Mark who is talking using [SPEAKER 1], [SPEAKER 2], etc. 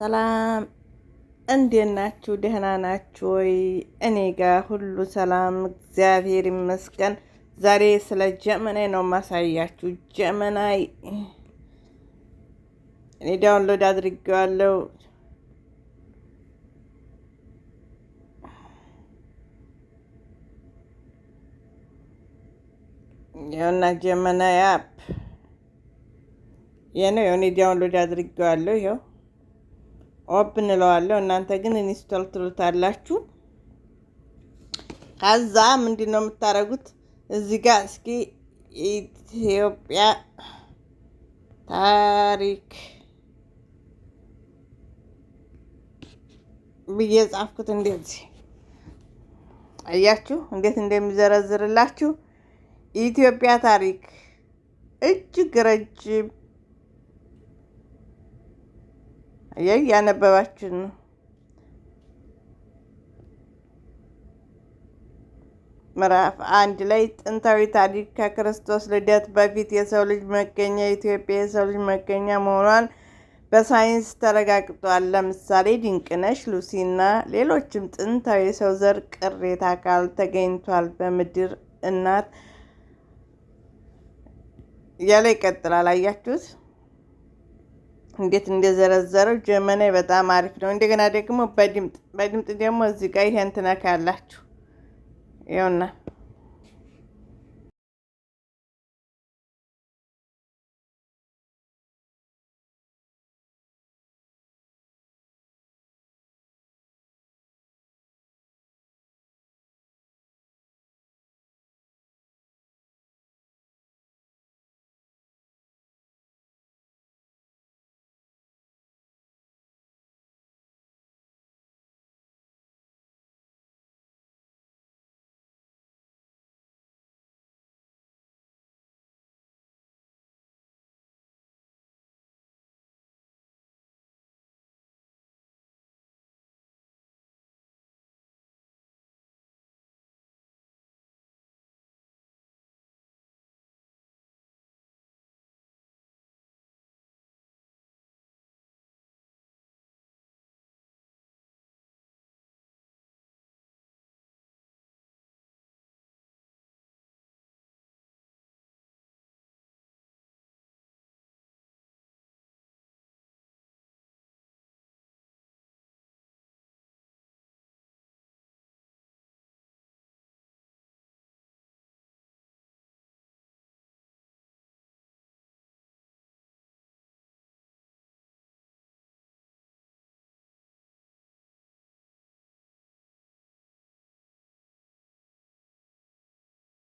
[SPEAKER 1] ሰላም እንዴት ናችሁ? ደህና ናችሁ ወይ? እኔ ጋር ሁሉ ሰላም እግዚአብሔር ይመስገን። ዛሬ ስለ ጀመናይ ነው ማሳያችሁ። ጀመናይ እኔ ዳውንሎድ አድርጌዋለሁ። ይኸውና ጀመናይ አፕ የኔ ዳውንሎድ አድርጌዋለሁ። ይኸው ኦፕን እለዋለሁ። እናንተ ግን ኢንስቶል ትሉታላችሁ። ከዛ ምንድን ነው የምታደርጉት? እዚህ ጋር እስኪ ኢትዮጵያ ታሪክ ብዬ ጻፍኩት። እንደዚህ አያችሁ እንዴት እንደሚዘረዝርላችሁ። ኢትዮጵያ ታሪክ እጅግ ረጅም ያነበባችሁ ነው። ምዕራፍ 1 ላይ ጥንታዊ ታሪክ ከክርስቶስ ልደት በፊት የሰው ልጅ መገኛ ኢትዮጵያ የሰው ልጅ መገኛ መሆኗን በሳይንስ ተረጋግጧል። ለምሳሌ ድንቅነሽ፣ ሉሲ እና ሌሎችም ጥንታዊ የሰው ዘር ቅሪተ አካል ተገኝቷል። በምድር እናት እያለ ይቀጥላል። አያችሁት እንዴት እንደዘረዘረው። ጀመናይ በጣም አሪፍ ነው። እንደገና ደግሞ በድምጥ ደግሞ እዚህ ጋር ይሄን ትነካላችሁ። ይኸውና